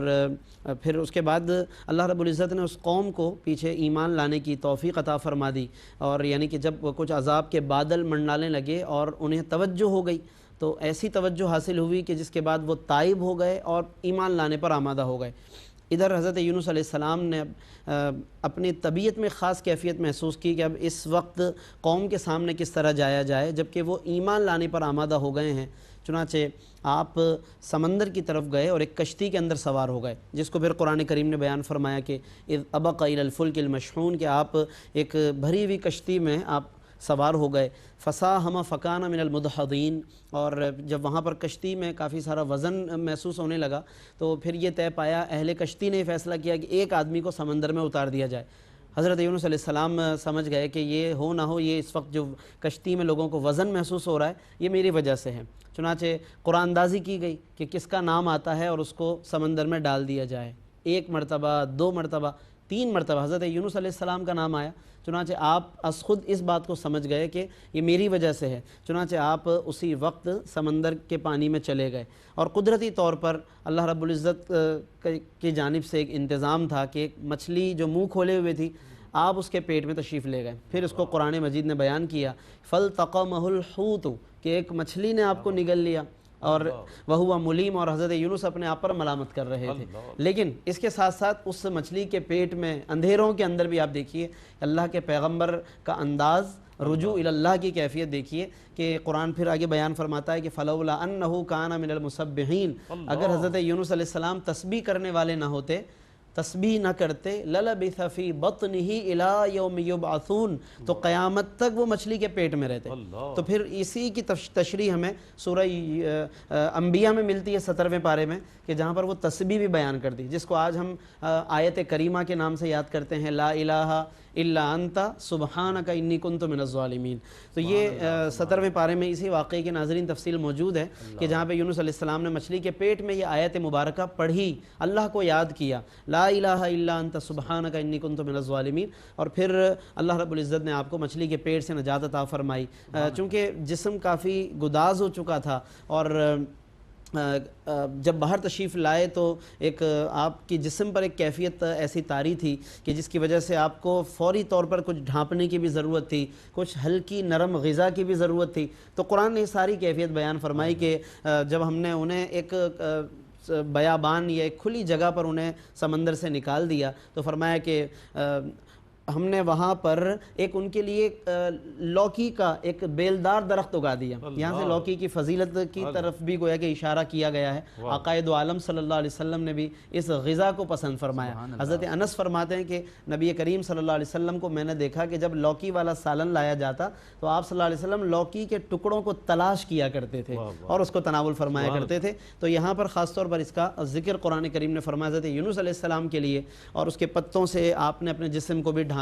پھر اس کے بعد اللہ رب العزت نے اس قوم کو پیچھے ایمان لانے کی توفیق عطا فرما دی، اور یعنی کہ جب کچھ عذاب کے بادل منڈلانے لگے اور انہیں توجہ ہو گئی، تو ایسی توجہ حاصل ہوئی کہ جس کے بعد وہ تائب ہو گئے اور ایمان لانے پر آمادہ ہو گئے۔ ادھر حضرت یونس علیہ السلام نے اپنی طبیعت میں خاص کیفیت محسوس کی کہ اب اس وقت قوم کے سامنے کس طرح جایا جائے جبکہ وہ ایمان لانے پر آمادہ ہو گئے ہیں۔ چنانچہ آپ سمندر کی طرف گئے اور ایک کشتی کے اندر سوار ہو گئے، جس کو پھر قرآن کریم نے بیان فرمایا کہ اذ ابق الی الفلک المشحون، کہ آپ ایک بھری ہوئی کشتی میں آپ سوار ہو گئے۔ فساہم فکان من المدحضین، اور جب وہاں پر کشتی میں کافی سارا وزن محسوس ہونے لگا تو پھر یہ طے پایا، اہل کشتی نے فیصلہ کیا کہ ایک آدمی کو سمندر میں اتار دیا جائے۔ حضرت یونس علیہ السلام سمجھ گئے کہ یہ ہو نہ ہو، یہ اس وقت جو کشتی میں لوگوں کو وزن محسوس ہو رہا ہے یہ میری وجہ سے ہے۔ چنانچہ قرآن اندازی کی گئی کہ کس کا نام آتا ہے اور اس کو سمندر میں ڈال دیا جائے۔ 1 مرتبہ، 2 مرتبہ، 3 مرتبہ حضرت یونس علیہ السلام کا نام آیا۔ چنانچہ آپ از خود اس بات کو سمجھ گئے کہ یہ میری وجہ سے ہے، چنانچہ آپ اسی وقت سمندر کے پانی میں چلے گئے، اور قدرتی طور پر اللہ رب العزت کی جانب سے ایک انتظام تھا کہ ایک مچھلی جو منہ کھولے ہوئے تھی، آپ اس کے پیٹ میں تشریف لے گئے۔ پھر اس کو قرآن مجید نے بیان کیا فَالْتَقَمَهُ الْحُوتُ کہ ایک مچھلی نے آپ کو نگل لیا، اور وَهُوَ مُلِيمٌ اور حضرت یونس اپنے آپ پر ملامت کر رہے تھے۔ لیکن اس کے ساتھ ساتھ اس مچھلی کے پیٹ میں اندھیروں کے اندر بھی آپ دیکھیے اللہ کے پیغمبر کا انداز، رجوع الی اللہ کی کیفیت دیکھیے کہ قرآن پھر آگے بیان فرماتا ہے کہ فَلَوْلَا أَنَّهُ كَانَ مِنَ الْمُسَبِّحِينَ اگر حضرت یونس علیہ السلام تسبیح کرنے والے نہ ہوتے، تسبیح نہ کرتے، لَلَبِثَ فِي بَطْنِهِ إِلَىٰ يَوْمِ يُبْعَثُونَ تو قیامت تک وہ مچھلی کے پیٹ میں رہتے۔ تو پھر اسی کی تشریح ہمیں سورہ انبیاء میں ملتی ہے 17ویں پارے میں، کہ جہاں پر وہ تسبیح بھی بیان کر دی، جس کو آج ہم آیت کریمہ کے نام سے یاد کرتے ہیں، لا الہ الا انت سبحانک انی کنت من الظالمین۔ تو یہ 17ویں پارے میں اسی واقعے کی ناظرین تفصیل موجود ہے کہ جہاں پہ یونس علیہ السلام نے مچھلی کے پیٹ میں یہ آیت مبارکہ پڑھی، اللہ کو یاد کیا، لا الہ الا انت سبحانک انی کنت من الظالمین، اور پھر اللہ رب العزت نے آپ کو مچھلی کے پیٹ سے نجات عطا فرمائی۔ چونکہ جسم کافی گداز ہو چکا تھا، اور جب باہر تشریف لائے تو ایک آپ کی جسم پر ایک کیفیت ایسی طاری تھی کہ جس کی وجہ سے آپ کو فوری طور پر کچھ ڈھانپنے کی بھی ضرورت تھی، کچھ ہلکی نرم غذا کی بھی ضرورت تھی۔ تو قرآن نے یہ ساری کیفیت بیان فرمائی کہ جب ہم نے انہیں ایک بیابان یا ایک کھلی جگہ پر انہیں سمندر سے نکال دیا تو فرمایا کہ ہم نے وہاں پر ایک ان کے لیے لوکی کا ایک بیلدار درخت اگا دیا۔ یہاں سے لوکی کی فضیلت کی طرف بھی گویا کہ اشارہ کیا گیا ہے۔ آقائے دو عالم صلی اللہ علیہ وسلم نے بھی اس غذا کو پسند فرمایا۔ حضرت انس فرماتے ہیں کہ نبی کریم صلی اللہ علیہ وسلم کو میں نے دیکھا کہ جب لوکی والا سالن لایا جاتا تو آپ صلی اللہ علیہ وسلم لوکی کے ٹکڑوں کو تلاش کیا کرتے تھے اور اس کو تناول فرمایا کرتے تھے۔ تو یہاں پر خاص طور پر اس کا ذکر قرآن کریم نے فرمایا حضرت یونس علیہ السلام کے لیے، اور اس کے پتوں سے آپ نے اپنے جسم کو بھی ڈھانکا،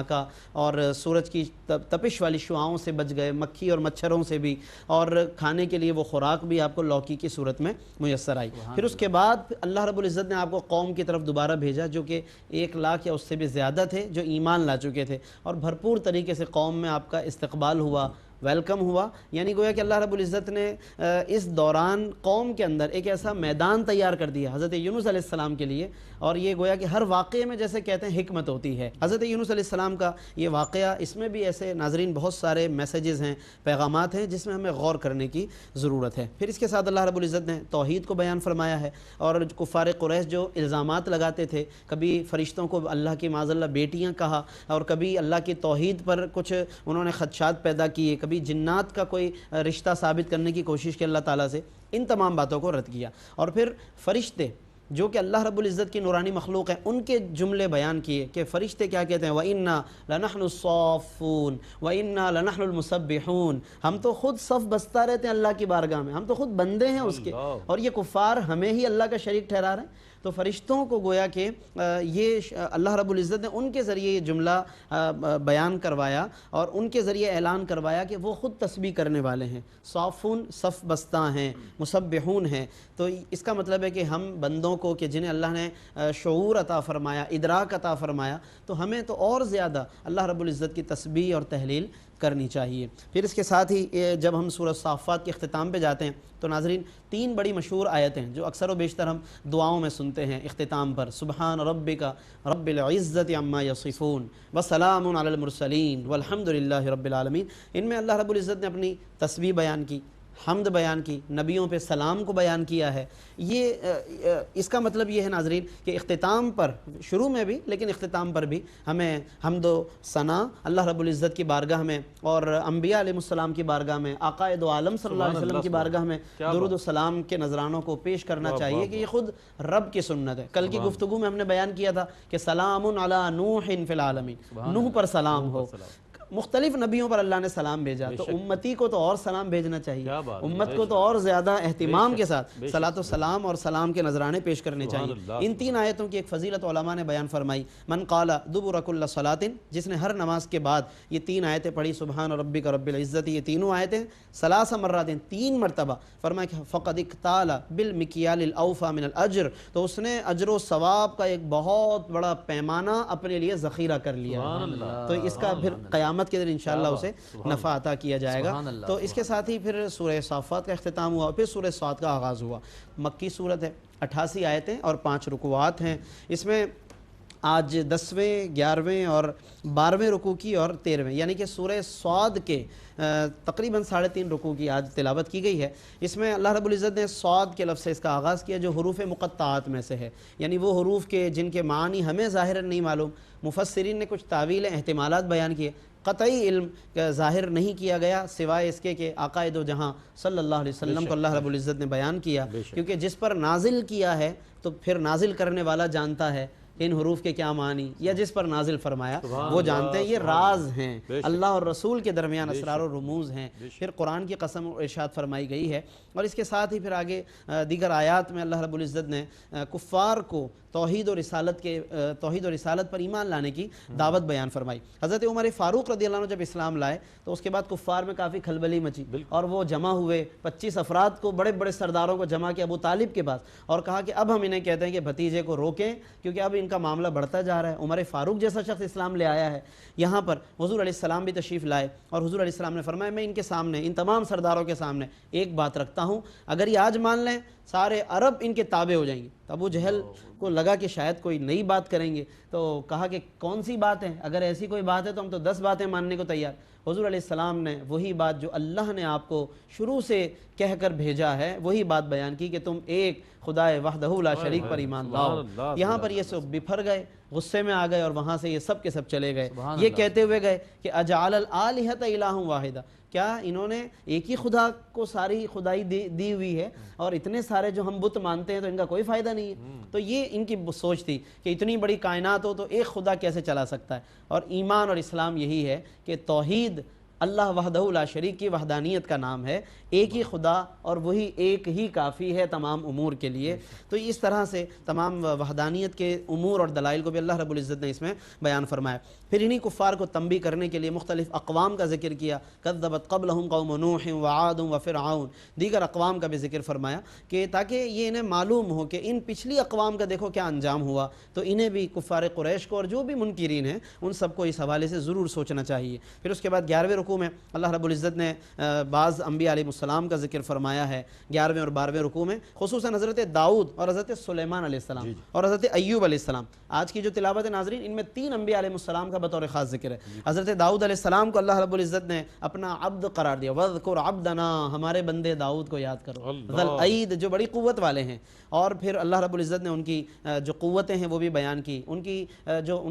اور سورج کی تپش والی شعاؤں سے بچ گئے، مکھی اور مچھروں سے بھی، اور کھانے کے لیے وہ خوراک بھی آپ کو لوکی کی صورت میں میسر آئی۔ پھر اس کے بعد اللہ رب العزت نے آپ کو قوم کی طرف دوبارہ بھیجا جو کہ 1 لاکھ یا اس سے بھی زیادہ تھے جو ایمان لا چکے تھے، اور بھرپور طریقے سے قوم میں آپ کا استقبال ہوا، ویلکم ہوا۔ یعنی گویا کہ اللہ رب العزت نے اس دوران قوم کے اندر ایک ایسا میدان تیار کر دیا حضرت یونس علیہ السلام کے لیے، اور یہ گویا کہ ہر واقعے میں جیسے کہتے ہیں حکمت ہوتی ہے۔ حضرت یونس علیہ السلام کا یہ واقعہ، اس میں بھی ایسے ناظرین بہت سارے میسیجز ہیں، پیغامات ہیں جس میں ہمیں غور کرنے کی ضرورت ہے۔ پھر اس کے ساتھ اللہ رب العزت نے توحید کو بیان فرمایا ہے، اور کفار قریش جو الزامات لگاتے تھے، کبھی فرشتوں کو اللہ کی معاذ اللہ بیٹیاں کہا، اور کبھی اللہ کی توحید پر کچھ انہوں نے خدشات پیدا کیے، کبھی جنات کا کوئی رشتہ ثابت کرنے کی کوشش کی اللہ تعالیٰ سے، ان تمام باتوں کو رد کیا۔ اور پھر فرشتے جو کہ اللہ رب العزت کی نورانی مخلوق ہیں، ان کے جملے بیان کیے کہ فرشتے کیا کہتے ہیں، وَإِنَّا لَنَحْنُ الصَّافُّونَ وَإِنَّا لَنَحْنُ الْمُسَبِّحُونَ، ہم تو خود صف بستا رہتے ہیں اللہ کی بارگاہ میں، ہم تو خود بندے ہیں اس کے، اور یہ کفار ہمیں ہی اللہ کا شریک ٹھہرا رہے ہیں۔ تو فرشتوں کو گویا کہ یہ اللہ رب العزت نے ان کے ذریعے یہ جملہ بیان کروایا، اور ان کے ذریعے اعلان کروایا کہ وہ خود تسبیح کرنے والے ہیں، صافون صف بستہ ہیں، مسبحون ہیں۔ تو اس کا مطلب ہے کہ ہم بندوں کو کہ جنہیں اللہ نے شعور عطا فرمایا، ادراک عطا فرمایا، تو ہمیں تو اور زیادہ اللہ رب العزت کی تسبیح اور تحلیل کرنی چاہیے۔ پھر اس کے ساتھ ہی جب ہم سورہ صافات کے اختتام پہ جاتے ہیں تو ناظرین 3 بڑی مشہور آیتیں جو اکثر و بیشتر ہم دعاؤں میں سنتے ہیں اختتام پر، سبحان ربک رب العزت عما یصفون وسلام علی المرسلین والحمد للہ رب العالمین، ان میں اللہ رب العزت نے اپنی تسبیح بیان کی، حمد بیان کی، نبیوں پہ سلام کو بیان کیا ہے۔ یہ اس کا مطلب یہ ہے ناظرین کہ اختتام پر، شروع میں بھی لیکن اختتام پر بھی ہمیں حمد و ثنا اللہ رب العزت کی بارگاہ میں اور انبیاء علیہ السلام کی بارگاہ میں، آقائے دو عالم صلی اللہ علیہ وسلم کی بارگاہ میں درود و سلام کے نذرانوں کو پیش کرنا چاہیے کہ یہ خود رب کی سنت ہے۔ کل کی گفتگو میں ہم نے بیان کیا تھا کہ سلام علی نوح فی العالمین، نوح پر سلام ہو، مختلف نبیوں پر اللہ نے سلام بھیجا، تو امتی کو تو اور سلام بھیجنا چاہیے، کیا بات ہے، امت کو تو اور زیادہ اہتمام کے ساتھ صلاۃ و سلام اور سلام کے نذرانے پیش کرنے چاہیے۔ ان تین آیتوں کی ایک فضیلت علماء نے بیان فرمائی، من قال دبر کل صلاۃ، جس نے ہر نماز کے بعد یہ تین آیتیں پڑھی، سبحان ربک رب العزت، یہ تینوں آیتیں ثلاث مرات، تین مرتبہ، فرمایا کہ فقد اکتال بالمکیال الاوفی من الاجر، تو اس نے اجر و ثواب کا ایک بہت بڑا پیمانہ اپنے لیے ذخیرہ کر لیا ہے، تو اس کا پھر قیامت کے دن انشاءاللہ اسے نفع عطا کیا جائے گا۔ تو اس کے ساتھ ہی پھر سورہ صافات کا اختتام ہوا، پھر سورہ صاد کا آغاز ہوا۔ مکی صورت ہے، 88 آیتیں اور 5 رکوعات ہیں۔ اس میں آج 10ویں، 11ویں اور 12ویں رکوع کی اور 13ویں، یعنی کہ سورہ صاد کے تقریباً 3.5 رکوع کی آج تلاوت کی گئی ہے۔ اس میں اللہ رب العزت نے صاد کے لفظ سے اس کا آغاز کیا، جو حروف مقطعات میں سے ہے، یعنی وہ حروف کے جن کے معنی ہمیں ظاہراً نہیں معلوم، مفسرین نے کچھ تاویلیں، احتمالات بیان کیے، قطعی علم ظاہر نہیں کیا گیا سوائے اس کے کہ آقا دو جہاں صلی اللہ علیہ وسلم کو اللہ رب العزت نے بیان کیا، کیونکہ جس پر نازل کیا ہے تو پھر نازل کرنے والا جانتا ہے ان حروف کے کیا معنی، یا جس پر نازل فرمایا وہ جانتے ہیں، یہ راز ہیں، اللہ اور رسول کے درمیان اسرار و رموز ہیں۔ پھر قرآن کی قسم ارشاد فرمائی گئی ہے، اور اس کے ساتھ ہی پھر آگے دیگر آیات میں اللہ رب العزت نے کفار کو توحید و رسالت پر ایمان لانے کی دعوت بیان فرمائی۔ حضرت عمر فاروق رضی اللہ عنہ جب اسلام لائے تو اس کے بعد کفار میں کافی کھلبلی مچی، اور وہ جمع ہوئے، 25 افراد کو، بڑے بڑے سرداروں کو جمع کیا ابو طالب کے پاس، اور کہا کہ اب ہم انہیں کہتے ہیں کہ بھتیجے کو روکیں، کیونکہ اب ان کا معاملہ بڑھتا جا رہا ہے۔ عمر فاروق جیسا شخص اسلام لے آیا ہے، یہاں پر حضور علیہ السلام بھی تشریف لائے، اور حضور علیہ السلام نے فرمایا میں ان کے سامنے، ان تمام سرداروں کے سامنے ایک بات رکھتا ہوں، اگر یہ آج مان لیں سارے عرب ان کے تابع ہو جائیں گے۔ تو ابو جہل کو لگا کہ شاید کوئی نئی بات کریں گے، تو کہا کہ کون سی بات ہے، اگر ایسی کوئی بات ہے تو ہم تو 10 باتیں ماننے کو تیار۔ حضور علیہ السلام نے وہی بات جو اللہ نے آپ کو شروع سے کہہ کر بھیجا ہے، وہی بات بیان کی کہ تم ایک خدا وحدہ لا شریک پر ایمان لاؤ۔ یہاں پر یہ سب بپھر گئے، غصے میں آ گئے، اور وہاں سے یہ سب کے سب چلے گئے، یہ کہتے ہوئے گئے کہ اجعل الآلہۃ الہ واحدہ، کیا انہوں نے ایک ہی خدا کو ساری خدائی دی ہوئی ہے، اور اتنے سارے جو ہم بت مانتے ہیں تو ان کا کوئی فائدہ نہیں ہے۔ تو یہ ان کی سوچ تھی کہ اتنی بڑی کائنات ہو تو ایک خدا کیسے چلا سکتا ہے، اور ایمان اور اسلام یہی ہے کہ توحید اللہ وحدہ لا شریک کی وحدانیت کا نام ہے، ایک ہی خدا، اور وہی ایک ہی کافی ہے تمام امور کے لیے۔ تو اس طرح سے تمام وحدانیت کے امور اور دلائل کو بھی اللہ رب العزت نے اس میں بیان فرمایا۔ پھر انہی کفار کو تنبیہ کرنے کے لیے مختلف اقوام کا ذکر کیا، کذبت قبلہم قوم نوح وعاد وفرعون، دیگر اقوام کا بھی ذکر فرمایا، کہ تاکہ یہ انہیں معلوم ہو کہ ان پچھلی اقوام کا دیکھو کیا انجام ہوا، تو انہیں بھی کفار قریش کو اور جو بھی منکرین ہیں ان سب کو اس حوالے سے ضرور سوچنا چاہیے۔ پھر اس کے بعد 11ویں رکوع میں اللہ رب العزت نے بعض انبیاء علیہ السلام کا ذکر فرمایا ہے 11ویں اور 12ویں رکوع میں، خصوصاً حضرت داؤد اور حضرت سلیمان علیہ السلام اور حضرت ایوب علیہ السلام۔ آج کی جو تلاوت ناظرین، ان میں 3 انبیاء علیہ السلام کا بطور خاص ذکر ہے۔ حضرت داؤد علیہ السلام کو اللہ رب العزت نے اپنا عبد قرار دیا، وَاذْكُرْ عَبْدَنَا، ہمارے بندے داؤد کو یاد کرو، ذل عید، جو بڑی قوت والے ہیں۔ اور پھر اللہ رب العزت نے ان کی جو قوتیں ہیں وہ بھی بیان کی، ان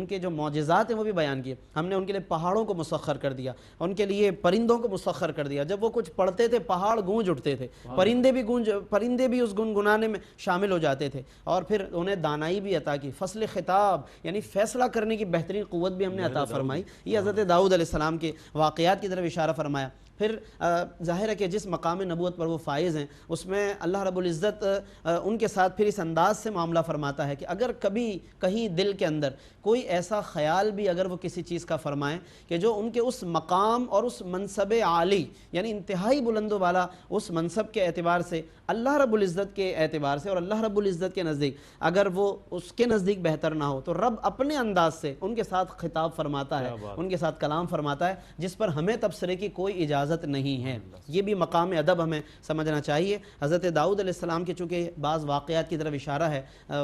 کے جو معجزات ہیں وہ بھی بیان کیے۔ ہم نے ان کے لیے پہاڑوں کو مسخر کر دیا، ان کے لیے پرندوں کو مسخر کر دیا، جب وہ کچھ پڑھتے تھے پہاڑ گونج اٹھتے تھے، پرندے بھی اس گنگنانے میں شامل ہو جاتے تھے، اور پھر انہیں دانائی بھی عطا کی، فصل خطاب یعنی فیصلہ کرنے کی بہترین قوت بھی ہم نے عطا فرمائی۔ یہ حضرت داؤد علیہ السلام کے واقعات کی طرف اشارہ فرمایا۔ پھر ظاہر ہے کہ جس مقام نبوت پر وہ فائز ہیں، اس میں اللہ رب العزت ان کے ساتھ پھر اس انداز سے معاملہ فرماتا ہے کہ اگر کبھی کہیں دل کے اندر کوئی ایسا خیال بھی اگر وہ کسی چیز کا فرمائیں کہ جو ان کے اس مقام اور اس منصب عالی، یعنی انتہائی بلند و بالا اس منصب کے اعتبار سے، اللہ رب العزت کے اعتبار سے اور اللہ رب العزت کے نزدیک اگر وہ اس کے نزدیک بہتر نہ ہو، تو رب اپنے انداز سے ان کے ساتھ خطاب فرماتا ہے، ان کے ساتھ کلام فرماتا ہے، جس پر ہمیں تبصرے کی کوئی اجازت نہیں ہے۔ یہ بھی مقام ادب ہمیں سمجھنا چاہیے۔ حضرت داؤد علیہ السلام کے چونکہ بعض واقعات کی طرف اشارہ ہے،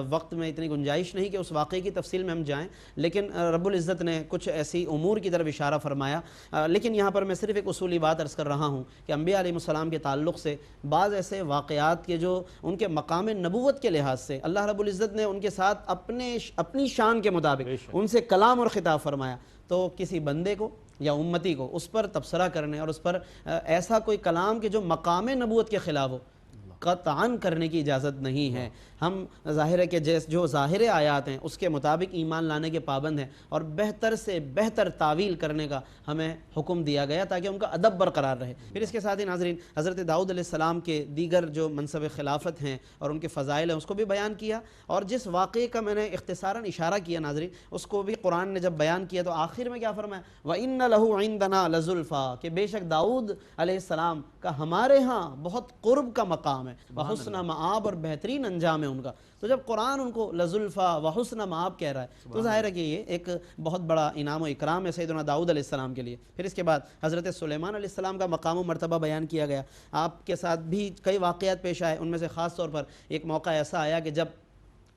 وقت میں اتنی گنجائش نہیں کہ اس واقعے کی تفصیل میں ہم جائیں، لیکن رب العزت نے کچھ ایسی امور کی طرف اشارہ فرمایا۔ لیکن یہاں پر میں صرف ایک اصولی بات عرض کر رہا ہوں کہ انبیاء علیہ السلام کے تعلق سے بعض ایسے واقعات کے جو ان کے مقام نبوت کے لحاظ سے اللہ رب العزت نے ان کے ساتھ اپنی شان کے مطابق ان سے کلام اور خطاب فرمایا، تو کسی بندے کو یا امتی کو اس پر تبصرہ کرنے اور اس پر ایسا کوئی کلام کہ جو مقام نبوت کے خلاف ہو، قطعاً کرنے کی اجازت نہیں ہے۔ ہم ظاہر ہے کہ جو ظاہر آیات ہیں اس کے مطابق ایمان لانے کے پابند ہیں، اور بہتر سے بہتر تعویل کرنے کا ہمیں حکم دیا گیا تاکہ ان کا ادب برقرار رہے۔ پھر اس کے ساتھ ہی ناظرین حضرت داؤد علیہ السلام کے دیگر جو منصب خلافت ہیں اور ان کے فضائل ہیں اس کو بھی بیان کیا، اور جس واقعے کا میں نے اختصاراً اشارہ کیا ناظرین اس کو بھی قرآن نے جب بیان کیا تو آخر میں کیا فرمایا، وَإِنَّ لَهُ عِندَنَا لَزُلْفَىٰ، کہ بے شک داؤد علیہ السلام کا ہمارے ہاں بہت قرب کا مقام ہے، وحسن مآب، اور بہترین انجام ہے ان کا۔ تو جب قرآن ان کو لزلفا وحسن مآب کہہ رہا ہے تو ظاہر ہے کہ یہ ایک بہت بڑا انعام و اکرام ہے سیدنا داؤد علیہ السلام کے لیے۔ پھر اس کے بعد حضرت سلیمان علیہ السلام کا مقام و مرتبہ بیان کیا گیا۔ آپ کے ساتھ بھی کئی واقعات پیش آئے، ان میں سے خاص طور پر ایک موقع ایسا آیا کہ جب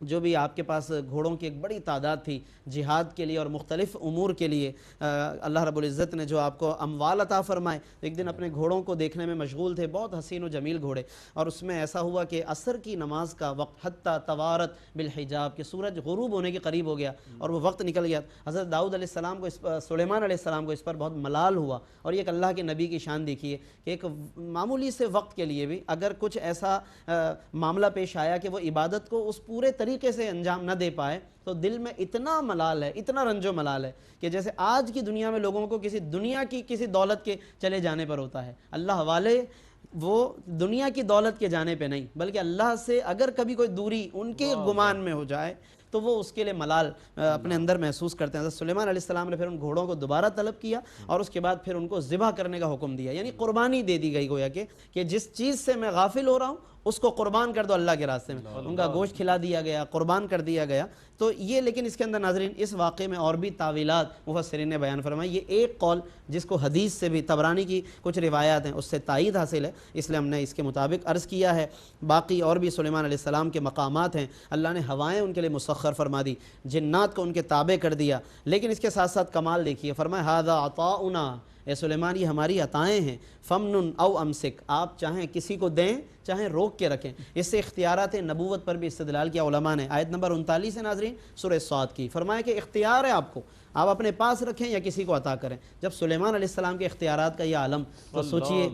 جو بھی آپ کے پاس گھوڑوں کی ایک بڑی تعداد تھی جہاد کے لیے اور مختلف امور کے لیے، اللہ رب العزت نے جو آپ کو اموال عطا فرمائے، ایک دن اپنے گھوڑوں کو دیکھنے میں مشغول تھے، بہت حسین و جمیل گھوڑے، اور اس میں ایسا ہوا کہ عصر کی نماز کا وقت حتیٰ توارت بالحجاب، کہ سورج غروب ہونے کے قریب ہو گیا اور وہ وقت نکل گیا۔ حضرت داؤد علیہ السلام کو سلیمان علیہ السلام کو اس پر بہت ملال ہوا، اور یہ ایک اللہ کے نبی کی شان دیکھیے کہ ایک معمولی سے وقت کے لیے بھی اگر کچھ ایسا معاملہ پیش آیا کہ وہ عبادت کو اس پورے طریقے سے انجام نہ دے پائے تو دل میں اتنا ملال ہے، اتنا رنج و ملال ہے کہ جیسے آج کی دنیا میں لوگوں کو کسی دنیا کی کسی دولت کے چلے جانے پر ہوتا ہے، اللہ والے وہ دنیا کی دولت کے جانے پہ نہیں بلکہ اللہ سے اگر کبھی کوئی دوری ان کے گمان میں ہو جائے تو وہ اس کے لیے ملال اپنے اندر محسوس کرتے ہیں۔ حضرت سلیمان علیہ السلام نے پھر ان گھوڑوں کو دوبارہ طلب کیا اور اس کے بعد پھر ان کو ذبح کرنے کا حکم دیا، یعنی قربانی دے دی گئی گویا کہ جس چیز سے میں غافل ہو رہا ہوں اس کو قربان کر دو اللہ کے راستے میں، ان کا گوشت کھلا دیا گیا، قربان کر دیا گیا۔ تو یہ لیکن اس کے اندر ناظرین اس واقعے میں اور بھی تاویلات مفسرین نے بیان فرمائی۔ یہ ایک قول جس کو حدیث سے بھی طبرانی کی کچھ روایات ہیں اس سے تائید حاصل ہے، اس لیے ہم نے اس کے مطابق عرض کیا ہے۔ باقی اور بھی سلیمان علیہ السلام کے مقامات ہیں، اللہ نے ہوائیں ان کے لیے مسخر فرما دی، جنات کو ان کے تابع کر دیا، لیکن اس کے ساتھ ساتھ کمال دیکھیے، فرمایا ھذا عطاؤنا، اے سلیمان یہ ہماری عطائیں ہیں، فمنن او امسک، آپ چاہیں کسی کو دیں چاہیں روک کے رکھیں۔ اس سے اختیارات نبوت پر بھی استدلال کیا علماء نے۔ آیت نمبر 39 ہے ناظرین سورہ صاد کی، فرمایا کہ اختیار ہے آپ کو، آپ اپنے پاس رکھیں یا کسی کو عطا کریں۔ جب سلیمان علیہ السلام کے اختیارات کا یہ عالم، تو سوچئے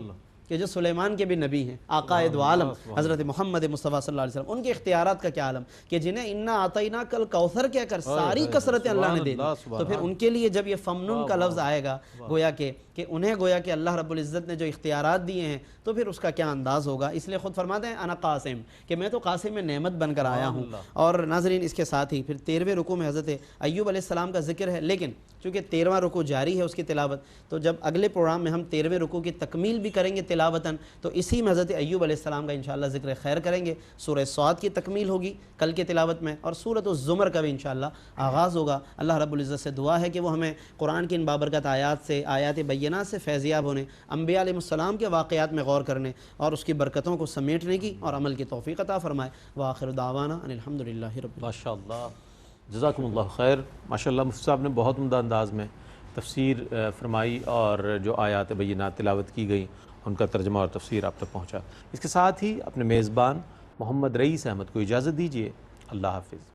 کہ جو سلیمان کے بھی نبی ہیں، آقا دو عالم حضرت محمد مصطفیٰ صلی اللہ علیہ وسلم، ان کے اختیارات کا کیا عالم کہ جنہیں انا آتینا کل کوثر کہہ کر ساری کثرتیں اللہ نے دے دی، تو پھر ان کے لیے جب یہ فمنن کا لفظ آئے گا گویا کہ انہیں گویا کہ اللہ رب العزت نے جو اختیارات دیے ہیں تو پھر اس کا کیا انداز ہوگا۔ اس لیے خود فرماتے ہیں انا قاسم، کہ میں تو قاسم میں نعمت بن کر آیا ہوں۔ اور ناظرین اس کے ساتھ ہی پھر 13ویں رکوع میں حضرت ایوب علیہ السلام کا ذکر ہے، لیکن چونکہ 13واں رکوع جاری ہے اس کی تلاوت، تو جب اگلے پروگرام میں ہم 13ویں رکوع کی تکمیل بھی کریں گے تلاوتاً، تو اسی میں حضرت ایوب علیہ السلام کا انشاءاللہ ذکر خیر کریں گے۔ سورہ صاد کی تکمیل ہوگی کل کے تلاوت میں، اور سورۃ الزمر کا بھی انشاءاللہ آغاز ہوگا۔ اللہ رب العزت سے دعا ہے کہ وہ ہمیں قرآن کی ان بابرکت آیات سے، آیات بینات سے فیضیاب ہونے، انبیاء علیہ السلام کے واقعات میں غور کرنے اور اس کی برکتوں کو سمیٹنے کی اور عمل کی توفیق عطا فرمائے۔ وآخر دعوانا ان الحمدللہ رب العالمین۔ ماشاءاللہ، جزاکم اللہ خیر۔ ماشاءاللہ مفتی صاحب نے بہت عمدہ انداز میں تفسیر فرمائی اور جو آیات بینات تلاوت کی گئی ان کا ترجمہ اور تفسیر آپ تک پہنچا۔ اس کے ساتھ ہی اپنے میزبان محمد رئیس احمد کو اجازت دیجیے۔ اللہ حافظ۔